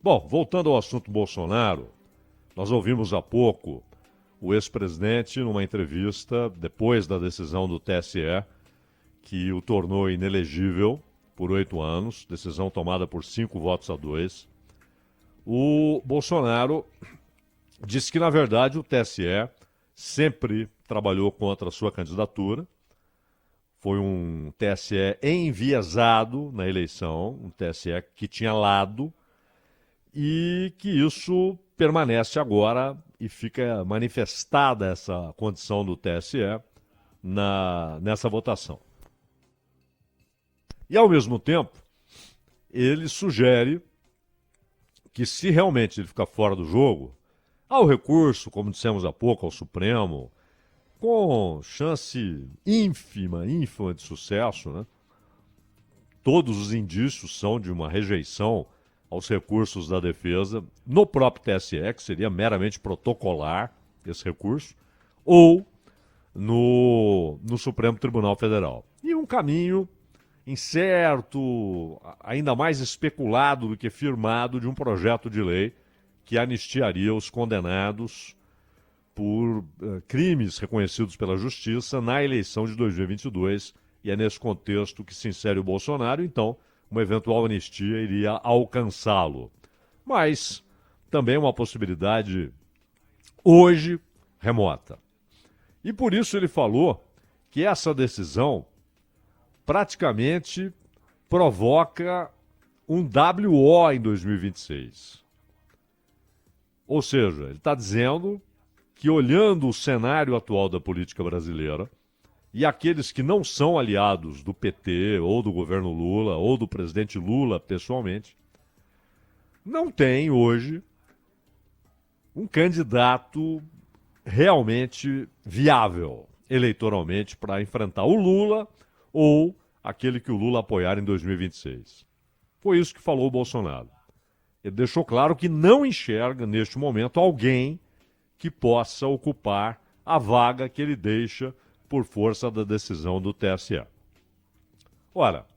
Bom, voltando ao assunto Bolsonaro, nós ouvimos há pouco o ex-presidente numa entrevista depois da decisão do TSE que o tornou inelegível por 8 anos, decisão tomada por 5 votos a 2. O Bolsonaro disse que, na verdade, o TSE sempre trabalhou contra a sua candidatura. Foi um TSE enviesado na eleição, um TSE que tinha lado, e que isso permanece agora e fica manifestada essa condição do TSE nessa votação. E, ao mesmo tempo, ele sugere que, se realmente ele ficar fora do jogo, há o recurso, como dissemos há pouco, ao Supremo, com chance ínfima de sucesso, né? Todos os indícios são de uma rejeição aos recursos da defesa no próprio TSE, que seria meramente protocolar esse recurso, ou no Supremo Tribunal Federal. E um caminho incerto, ainda mais especulado do que firmado, de um projeto de lei que anistiaria os condenados por crimes reconhecidos pela Justiça na eleição de 2022, e é nesse contexto que se insere o Bolsonaro, então uma eventual anistia iria alcançá-lo. Mas também uma possibilidade hoje remota. E por isso ele falou que essa decisão praticamente provoca um WO em 2026. Ou seja, ele está dizendo que, olhando o cenário atual da política brasileira, e aqueles que não são aliados do PT, ou do governo Lula, ou do presidente Lula pessoalmente, não tem hoje um candidato realmente viável eleitoralmente para enfrentar o Lula ou aquele que o Lula apoiar em 2026. Foi isso que falou o Bolsonaro. Ele deixou claro que não enxerga, neste momento, alguém que possa ocupar a vaga que ele deixa por força da decisão do TSE. Ora,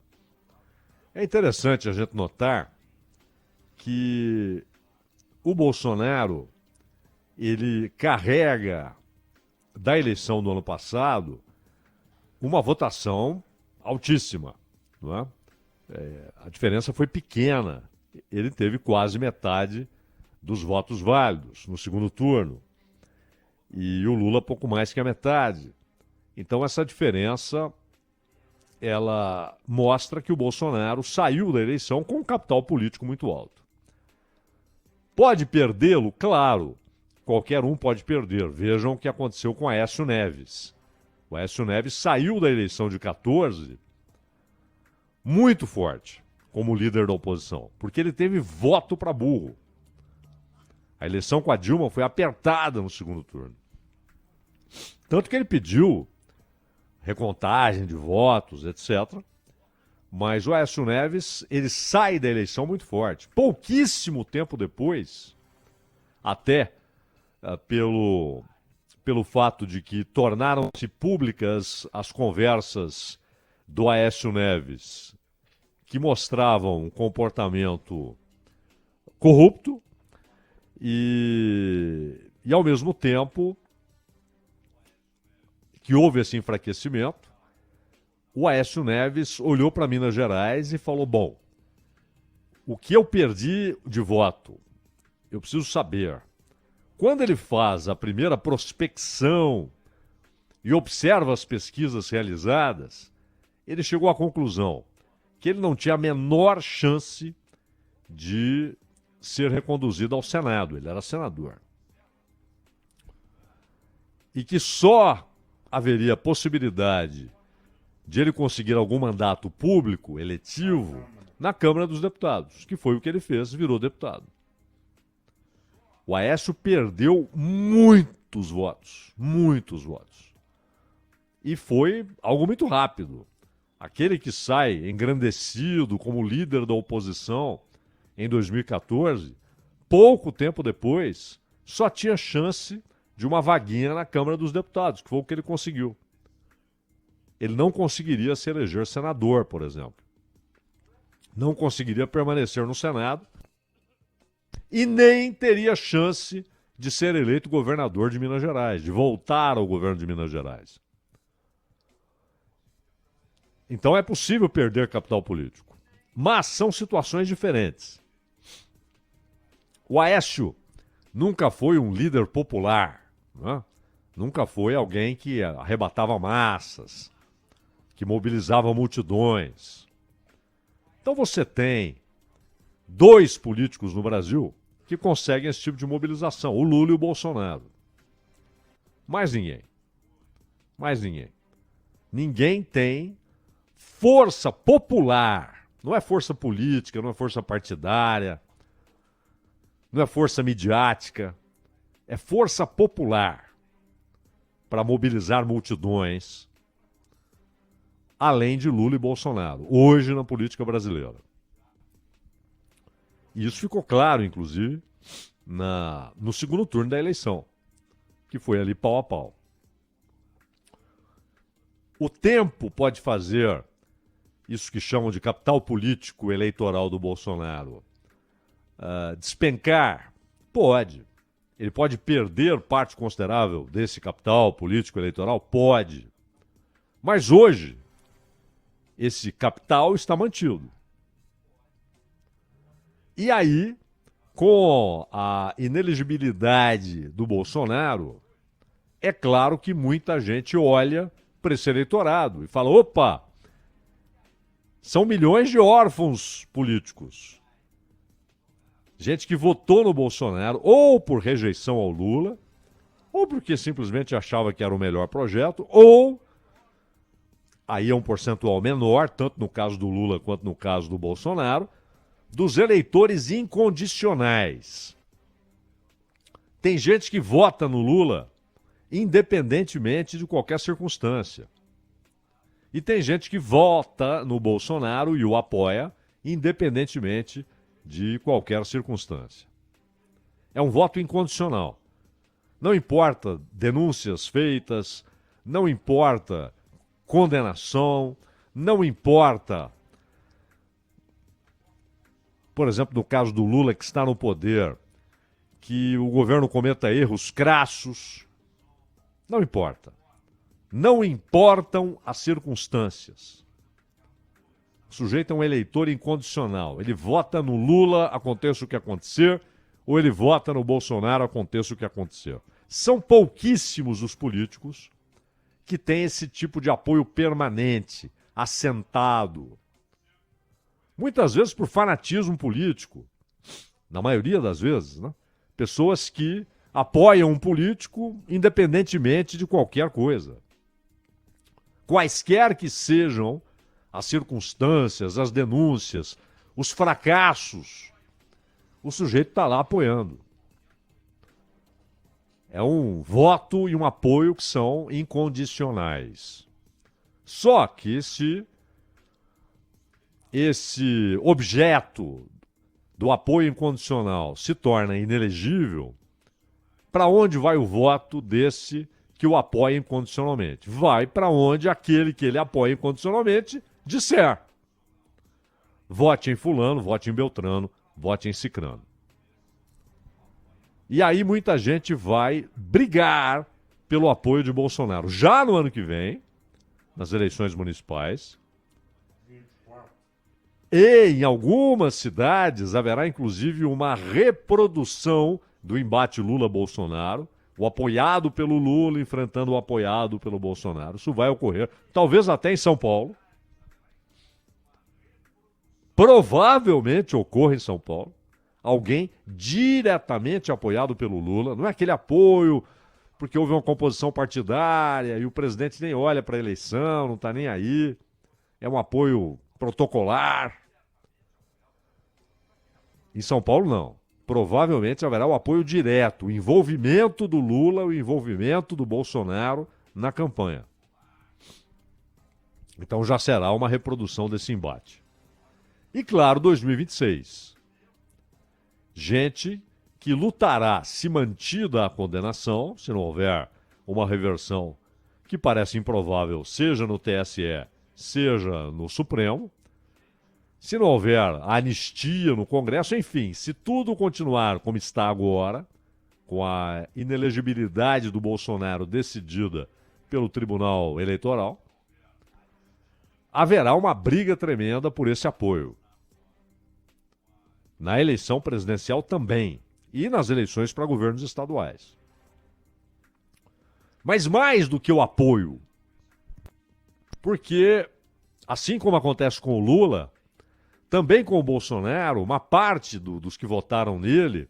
é interessante a gente notar que o Bolsonaro, ele carrega da eleição do ano passado uma votação altíssima, não é? A diferença foi pequena. Ele teve quase metade dos votos válidos no segundo turno. E o Lula pouco mais que a metade. Então essa diferença, ela mostra que o Bolsonaro saiu da eleição com um capital político muito alto. Pode perdê-lo? Claro. Qualquer um pode perder. Vejam o que aconteceu com Aécio Neves. O Aécio Neves saiu da eleição de 14 muito forte como líder da oposição, porque ele teve voto para burro. A eleição com a Dilma foi apertada no segundo turno. Tanto que ele pediu recontagem de votos, etc. Mas o Aécio Neves, ele sai da eleição muito forte. Pouquíssimo tempo depois, até pelo fato de que tornaram-se públicas as conversas do Aécio Neves, que mostravam um comportamento corrupto e ao mesmo tempo que houve esse enfraquecimento, o Aécio Neves olhou para Minas Gerais e falou: bom, o que eu perdi de voto, eu preciso saber. Quando ele faz a primeira prospecção e observa as pesquisas realizadas, ele chegou à conclusão que ele não tinha a menor chance de ser reconduzido ao Senado. Ele era senador. E que só haveria possibilidade de ele conseguir algum mandato público, eletivo, na Câmara dos Deputados, que foi o que ele fez, virou deputado. O Aécio perdeu muitos votos. E foi algo muito rápido. Aquele que sai engrandecido como líder da oposição em 2014, pouco tempo depois, só tinha chance de uma vaguinha na Câmara dos Deputados, que foi o que ele conseguiu. Ele não conseguiria se eleger senador, por exemplo. Não conseguiria permanecer no Senado, e nem teria chance de ser eleito governador de Minas Gerais, de voltar ao governo de Minas Gerais. Então é possível perder capital político, mas são situações diferentes. O Aécio nunca foi um líder popular, né? Nunca foi alguém que arrebatava massas, que mobilizava multidões. Então você tem dois políticos no Brasil que conseguem esse tipo de mobilização, o Lula e o Bolsonaro. Mais ninguém. Mais ninguém. Ninguém tem força popular. Não é força política, não é força partidária, não é força midiática. É força popular para mobilizar multidões, além de Lula e Bolsonaro, hoje na política brasileira. E isso ficou claro, inclusive, no segundo turno da eleição, que foi ali pau a pau. O tempo pode fazer isso que chamam de capital político eleitoral do Bolsonaro despencar? Pode. Ele pode perder parte considerável desse capital político eleitoral? Pode. Mas hoje, esse capital está mantido. E aí, com a inelegibilidade do Bolsonaro, é claro que muita gente olha para esse eleitorado e fala: opa, são milhões de órfãos políticos. Gente que votou no Bolsonaro ou por rejeição ao Lula, ou porque simplesmente achava que era o melhor projeto, ou, aí é um percentual menor, tanto no caso do Lula quanto no caso do Bolsonaro, dos eleitores incondicionais. Tem gente que vota no Lula independentemente de qualquer circunstância. E tem gente que vota no Bolsonaro e o apoia independentemente de qualquer circunstância. É um voto incondicional. Não importa denúncias feitas, não importa condenação, não importa, por exemplo, no caso do Lula, que está no poder, que o governo cometa erros crassos. Não importa. Não importam as circunstâncias. O sujeito é um eleitor incondicional. Ele vota no Lula, aconteça o que acontecer, ou ele vota no Bolsonaro, aconteça o que acontecer. São pouquíssimos os políticos que têm esse tipo de apoio permanente, assentado. Muitas vezes por fanatismo político. Na maioria das vezes, né? Pessoas que apoiam um político independentemente de qualquer coisa. Quaisquer que sejam as circunstâncias, as denúncias, os fracassos, o sujeito está lá apoiando. É um voto e um apoio que são incondicionais. Só que esse objeto do apoio incondicional se torna inelegível, para onde vai o voto desse que o apoia incondicionalmente? Vai para onde aquele que ele apoia incondicionalmente disser. Vote em fulano, vote em Beltrano, vote em Cicrano. E aí muita gente vai brigar pelo apoio de Bolsonaro. Já no ano que vem, nas eleições municipais, e em algumas cidades haverá inclusive uma reprodução do embate Lula-Bolsonaro, o apoiado pelo Lula enfrentando o apoiado pelo Bolsonaro. Isso vai ocorrer, talvez até em São Paulo. Provavelmente ocorre em São Paulo. Alguém diretamente apoiado pelo Lula. Não é aquele apoio porque houve uma composição partidária e o presidente nem olha para a eleição, não está nem aí. É um apoio protocolar. Em São Paulo, não. Provavelmente haverá o apoio direto, o envolvimento do Lula, o envolvimento do Bolsonaro na campanha. Então já será uma reprodução desse embate. E claro, 2026. Gente que lutará, se mantida a condenação, se não houver uma reversão que parece improvável, seja no TSE, seja no Supremo, se não houver anistia no Congresso, enfim, se tudo continuar como está agora, com a inelegibilidade do Bolsonaro decidida pelo Tribunal Eleitoral, haverá uma briga tremenda por esse apoio. Na eleição presidencial também, e nas eleições para governos estaduais. Mas mais do que o apoio, porque, assim como acontece com o Lula, também com o Bolsonaro, uma parte dos que votaram nele,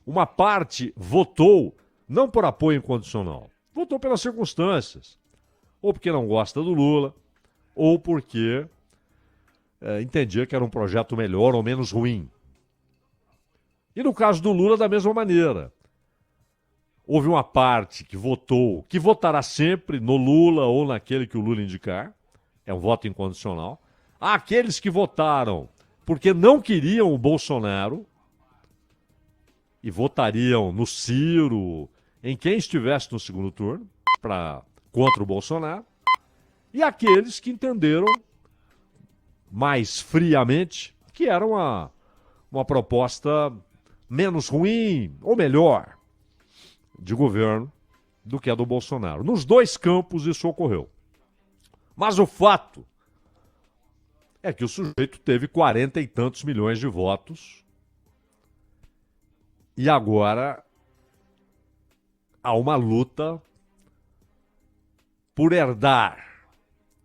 uma parte votou não por apoio incondicional, votou pelas circunstâncias. Ou porque não gosta do Lula, ou porque entendia que era um projeto melhor ou menos ruim. E no caso do Lula, da mesma maneira. Houve uma parte que votou, que votará sempre no Lula ou naquele que o Lula indicar, é um voto incondicional. Há aqueles que votaram porque não queriam o Bolsonaro e votariam no Ciro, em quem estivesse no segundo turno, contra o Bolsonaro. E aqueles que entenderam mais friamente que era uma proposta menos ruim, ou melhor, de governo do que a do Bolsonaro. Nos dois campos isso ocorreu. Mas o fato é que o sujeito teve 40 e tantos milhões de votos e agora há uma luta por herdar,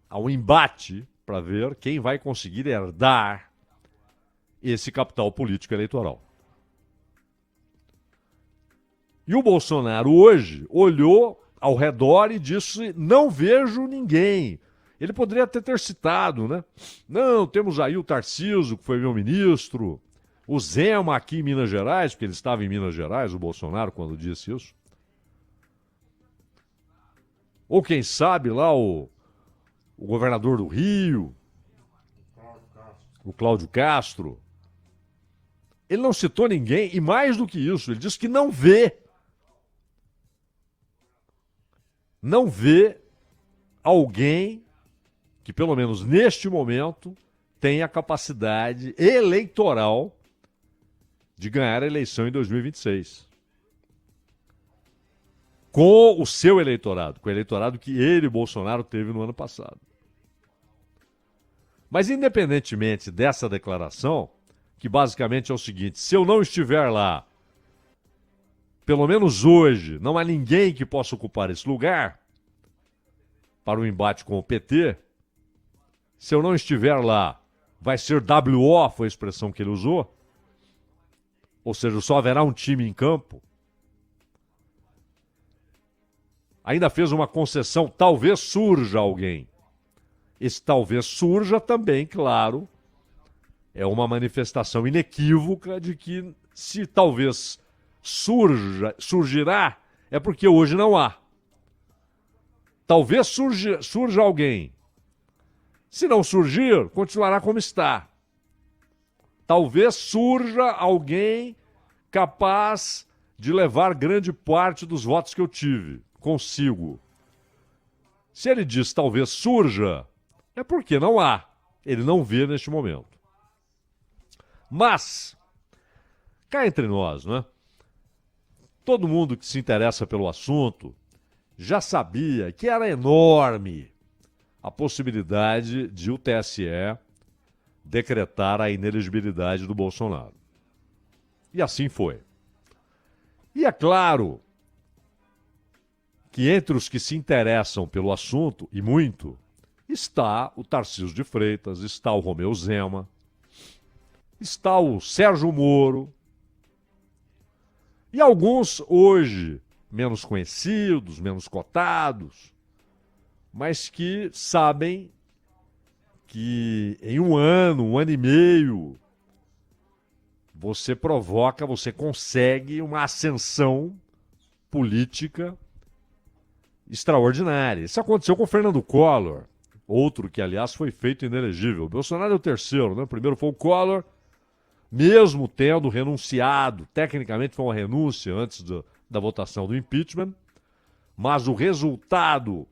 há um embate para ver quem vai conseguir herdar esse capital político eleitoral. E o Bolsonaro hoje olhou ao redor e disse: não vejo ninguém. Ele poderia até ter citado, né? Não, temos aí o Tarcísio, que foi meu ministro, o Zema aqui em Minas Gerais, porque ele estava em Minas Gerais, o Bolsonaro, quando disse isso. Ou quem sabe lá o governador do Rio, o Cláudio Castro. Ele não citou ninguém, e mais do que isso, ele disse que não vê alguém que, pelo menos neste momento, tenha capacidade eleitoral de ganhar a eleição em 2026. Com o seu eleitorado, com o eleitorado que ele, Bolsonaro, teve no ano passado. Mas independentemente dessa declaração, que basicamente é o seguinte: se eu não estiver lá, pelo menos hoje, não há ninguém que possa ocupar esse lugar para o embate com o PT. Se eu não estiver lá, vai ser WO, foi a expressão que ele usou. Ou seja, só haverá um time em campo. Ainda fez uma concessão, talvez surja alguém. Esse talvez surja também, claro, é uma manifestação inequívoca de que se talvez surgirá, é porque hoje não há. Talvez surja alguém. Se não surgir, continuará como está. Talvez surja alguém capaz de levar grande parte dos votos que eu tive consigo. Se ele diz talvez surja, é porque não há. Ele não vê neste momento. Mas, cá entre nós, né? Todo mundo que se interessa pelo assunto já sabia que era enorme a possibilidade de o TSE decretar a inelegibilidade do Bolsonaro. E assim foi. E é claro que entre os que se interessam pelo assunto, e muito, está o Tarcísio de Freitas, está o Romeu Zema, está o Sérgio Moro, e alguns hoje menos conhecidos, menos cotados, mas que sabem que em um ano e meio, você consegue uma ascensão política extraordinária. Isso aconteceu com o Fernando Collor, outro que, aliás, foi feito inelegível. O Bolsonaro é o terceiro, né? O primeiro foi o Collor, mesmo tendo renunciado, tecnicamente foi uma renúncia antes da votação do impeachment, mas o resultado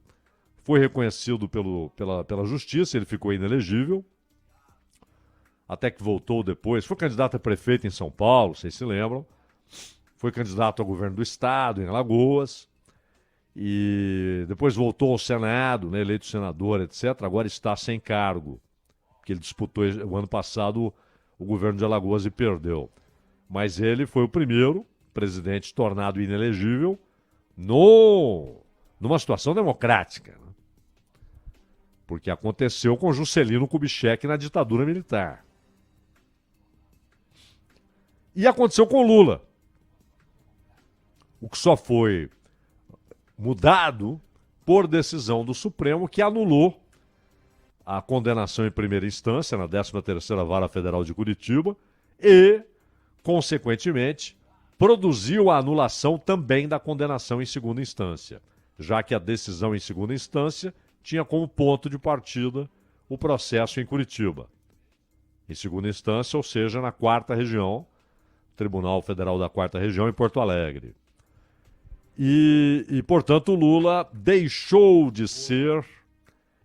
foi reconhecido pela justiça, ele ficou inelegível. até que voltou depois. Foi candidato a prefeito em São Paulo, vocês se lembram. Foi candidato ao governo do estado, em Alagoas. E depois voltou ao Senado, né, eleito senador, etc. Agora está sem cargo, porque ele disputou o ano passado o governo de Alagoas e perdeu. Mas ele foi o primeiro presidente tornado inelegível numa situação democrática, né? Porque aconteceu com Juscelino Kubitschek na ditadura militar. E aconteceu com Lula. O que só foi mudado por decisão do Supremo, que anulou a condenação em primeira instância na 13ª Vara Federal de Curitiba e, consequentemente, produziu a anulação também da condenação em segunda instância, já que a decisão em segunda instância tinha como ponto de partida o processo em Curitiba. Em segunda instância, ou seja, na 4ª Região, Tribunal Federal da 4ª Região, em Porto Alegre. Portanto, Lula deixou de ser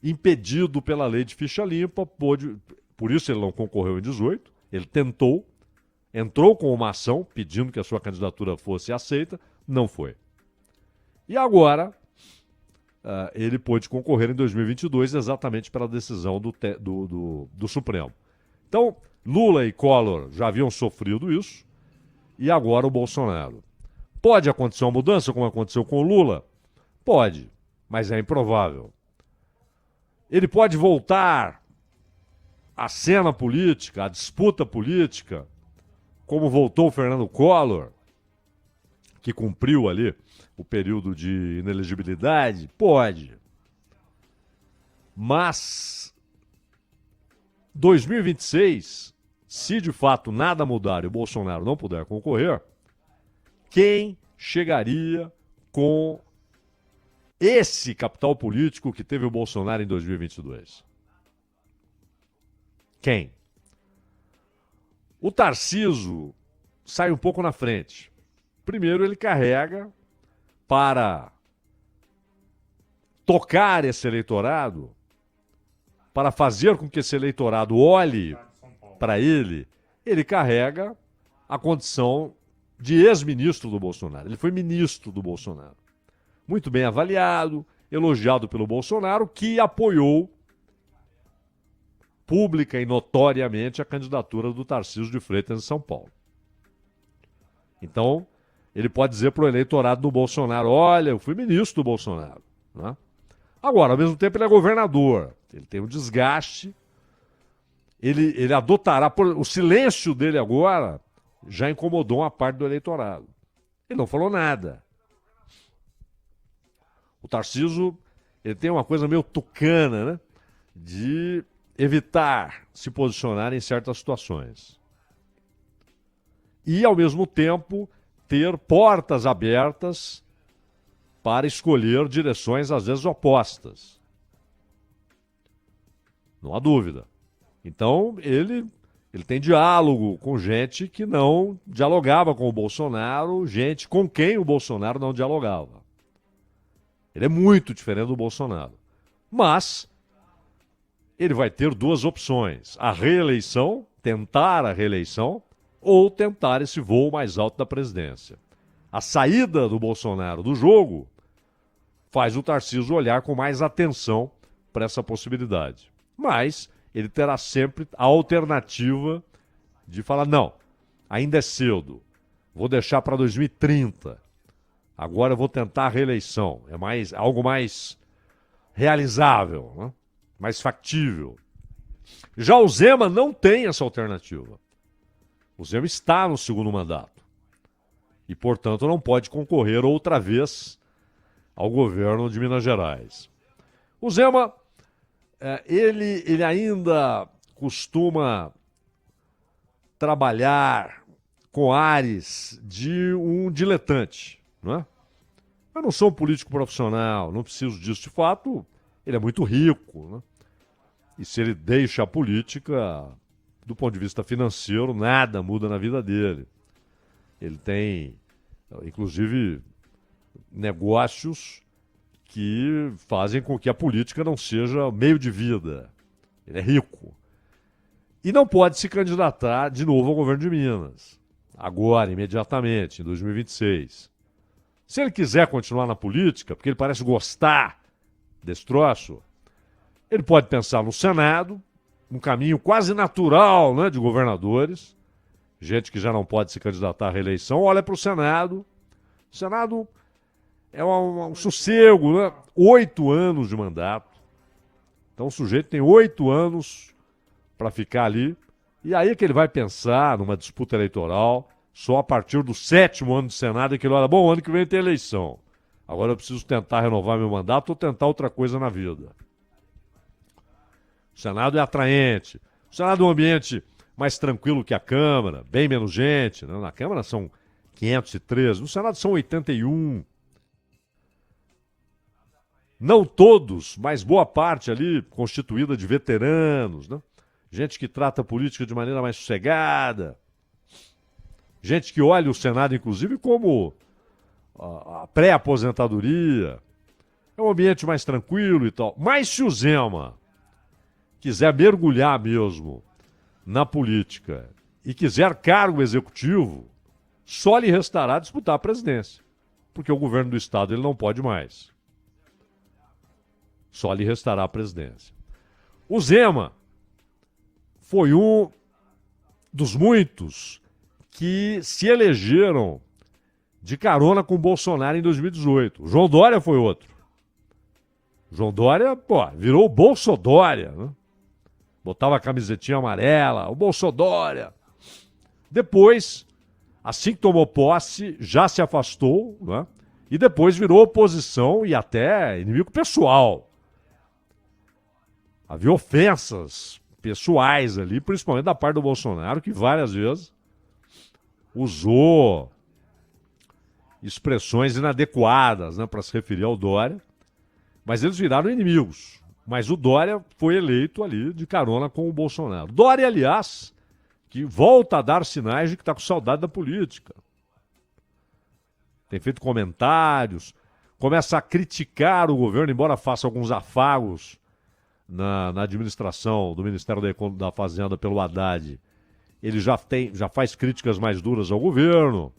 impedido pela lei de ficha limpa, por isso ele não concorreu em 18, ele tentou, entrou com uma ação pedindo que a sua candidatura fosse aceita, não foi. E agora, ele pôde concorrer em 2022 exatamente pela decisão do Supremo. Então, Lula e Collor já haviam sofrido isso, e agora o Bolsonaro. Pode acontecer uma mudança, como aconteceu com o Lula? Pode, mas é improvável. Ele pode voltar à cena política, à disputa política, como voltou o Fernando Collor, que cumpriu ali o período de inelegibilidade? Pode. Mas 2026, se de fato nada mudar e o Bolsonaro não puder concorrer, quem chegaria com esse capital político que teve o Bolsonaro em 2022? Quem? O Tarcísio sai um pouco na frente. Primeiro, ele carrega para tocar esse eleitorado, para fazer com que esse eleitorado olhe para ele, ele carrega a condição de ex-ministro do Bolsonaro. Ele foi ministro do Bolsonaro. Muito bem avaliado, elogiado pelo Bolsonaro, que apoiou pública e notoriamente a candidatura do Tarcísio de Freitas em São Paulo. Então, ele pode dizer para o eleitorado do Bolsonaro: olha, eu fui ministro do Bolsonaro, né? Agora, ao mesmo tempo, ele é governador. Ele tem um desgaste. Ele adotará... O silêncio dele agora já incomodou uma parte do eleitorado. Ele não falou nada. O Tarcísio, ele tem uma coisa meio tucana, né? De evitar se posicionar em certas situações. E, ao mesmo tempo, ter portas abertas para escolher direções, às vezes, opostas. Não há dúvida. Então, ele tem diálogo com gente que não dialogava com o Bolsonaro, gente com quem o Bolsonaro não dialogava. Ele é muito diferente do Bolsonaro. Mas ele vai ter duas opções: a reeleição, tentar a reeleição, ou tentar esse voo mais alto da presidência. A saída do Bolsonaro do jogo faz o Tarcísio olhar com mais atenção para essa possibilidade. Mas ele terá sempre a alternativa de falar: não, ainda é cedo, vou deixar para 2030, agora eu vou tentar a reeleição. É algo mais realizável, né? Mais factível. Já o Zema não tem essa alternativa. O Zema está no segundo mandato e, portanto, não pode concorrer outra vez ao governo de Minas Gerais. O Zema, ele ainda costuma trabalhar com ares de um diletante, não é? Eu não sou um político profissional, não preciso disso. De fato, ele é muito rico, né? E se ele deixa a política, do ponto de vista financeiro, nada muda na vida dele. Ele tem, inclusive, negócios que fazem com que a política não seja meio de vida. Ele é rico. E não pode se candidatar de novo ao governo de Minas. Agora, imediatamente, em 2026. Se ele quiser continuar na política, porque ele parece gostar desse troço, ele pode pensar no Senado, um caminho quase natural, né, de governadores, gente que já não pode se candidatar à reeleição, olha para o Senado. O Senado é um sossego, né? 8 anos de mandato. Então o sujeito tem 8 anos para ficar ali. E aí é que ele vai pensar numa disputa eleitoral só a partir do 7º ano de Senado, é que ele olha, bom, ano que vem tem eleição. Agora eu preciso tentar renovar meu mandato ou tentar outra coisa na vida. O Senado é atraente. O Senado é um ambiente mais tranquilo que a Câmara, bem menos gente, né? Na Câmara são 513, no Senado são 81. Não todos, mas boa parte ali constituída de veteranos, né? Gente que trata a política de maneira mais sossegada. Gente que olha o Senado, inclusive, como a pré-aposentadoria. É um ambiente mais tranquilo e tal. Mas se o Zema quiser mergulhar mesmo na política e quiser cargo executivo, só lhe restará disputar a presidência. Porque o governo do Estado ele não pode mais. Só lhe restará a presidência. O Zema foi um dos muitos que se elegeram de carona com o Bolsonaro em 2018. O João Dória foi outro. O João Dória, virou o Bolsodória, né? Botava a camisetinha amarela, o Bolsodória. Depois, assim que tomou posse, já se afastou, né? E depois virou oposição e até inimigo pessoal. Havia ofensas pessoais ali, principalmente da parte do Bolsonaro, que várias vezes usou expressões inadequadas, né, para se referir ao Dória. Mas eles viraram inimigos. Mas o Dória foi eleito ali de carona com o Bolsonaro. Dória, aliás, que volta a dar sinais de que está com saudade da política. Tem feito comentários, começa a criticar o governo, embora faça alguns afagos na administração do Ministério da Fazenda pelo Haddad. Ele já faz críticas mais duras ao governo.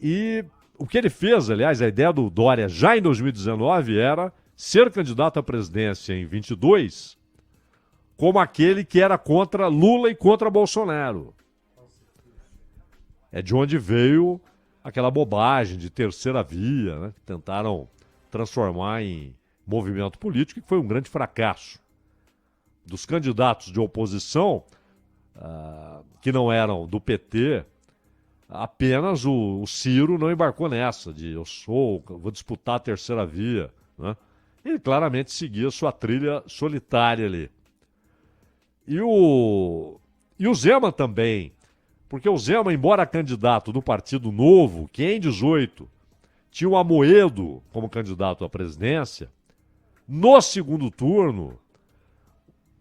E o que ele fez, aliás, a ideia do Dória já em 2019 era ser candidato à presidência em 22 como aquele que era contra Lula e contra Bolsonaro. É de onde veio aquela bobagem de terceira via, né? Que tentaram transformar em movimento político, que foi um grande fracasso. Dos candidatos de oposição, que não eram do PT, apenas o Ciro não embarcou nessa, de vou disputar a terceira via, né? Ele claramente seguia sua trilha solitária ali. E o Zema também, porque o Zema, embora candidato do Partido Novo, que em 18 tinha o Amoedo como candidato à presidência, no segundo turno,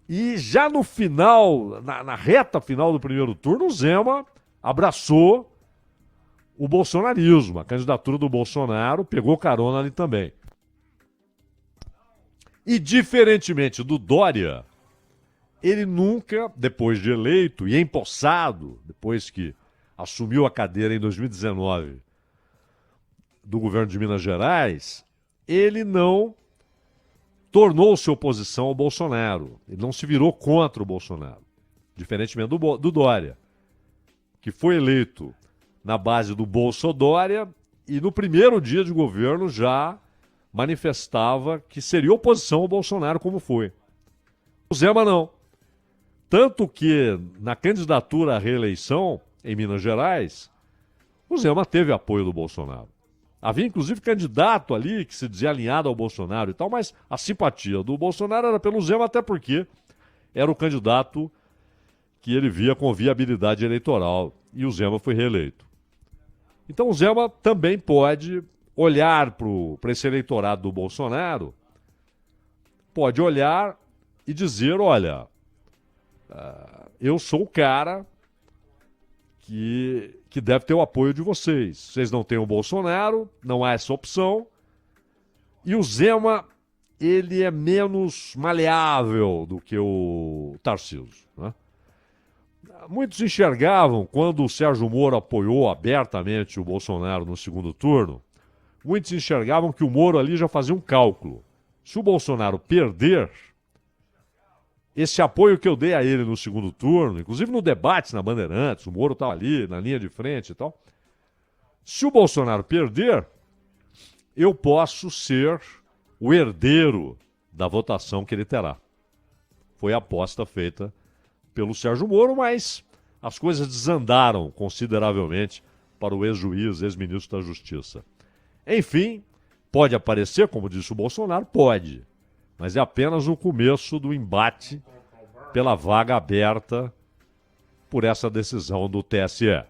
e já no final, na reta final do primeiro turno, o Zema abraçou o bolsonarismo, a candidatura do Bolsonaro, pegou carona ali também. E diferentemente do Dória, ele nunca, depois de eleito e empossado, depois que assumiu a cadeira em 2019 do governo de Minas Gerais, ele não tornou-se oposição ao Bolsonaro. Ele não se virou contra o Bolsonaro. Diferentemente do Dória, que foi eleito na base do Bolsodória e no primeiro dia de governo já manifestava que seria oposição ao Bolsonaro, como foi. O Zema não. Tanto que na candidatura à reeleição em Minas Gerais, o Zema teve apoio do Bolsonaro. Havia inclusive candidato ali que se dizia alinhado ao Bolsonaro e tal, mas a simpatia do Bolsonaro era pelo Zema, até porque era o candidato que ele via com viabilidade eleitoral e o Zema foi reeleito. Então o Zema também pode olhar para esse eleitorado do Bolsonaro, pode olhar e dizer, olha, eu sou o cara que deve ter o apoio de vocês. Vocês não têm o Bolsonaro, não há essa opção. E o Zema, ele é menos maleável do que o Tarcísio, né? Muitos enxergavam, quando o Sérgio Moro apoiou abertamente o Bolsonaro no segundo turno, muitos enxergavam que o Moro ali já fazia um cálculo. Se o Bolsonaro perder, esse apoio que eu dei a ele no segundo turno, inclusive no debate na Bandeirantes, o Moro estava ali na linha de frente e tal. Se o Bolsonaro perder, eu posso ser o herdeiro da votação que ele terá. Foi a aposta feita pelo Sérgio Moro, mas as coisas desandaram consideravelmente para o ex-juiz, ex-ministro da Justiça. Enfim, pode aparecer, como disse o Bolsonaro, pode, mas é apenas o começo do embate pela vaga aberta por essa decisão do TSE.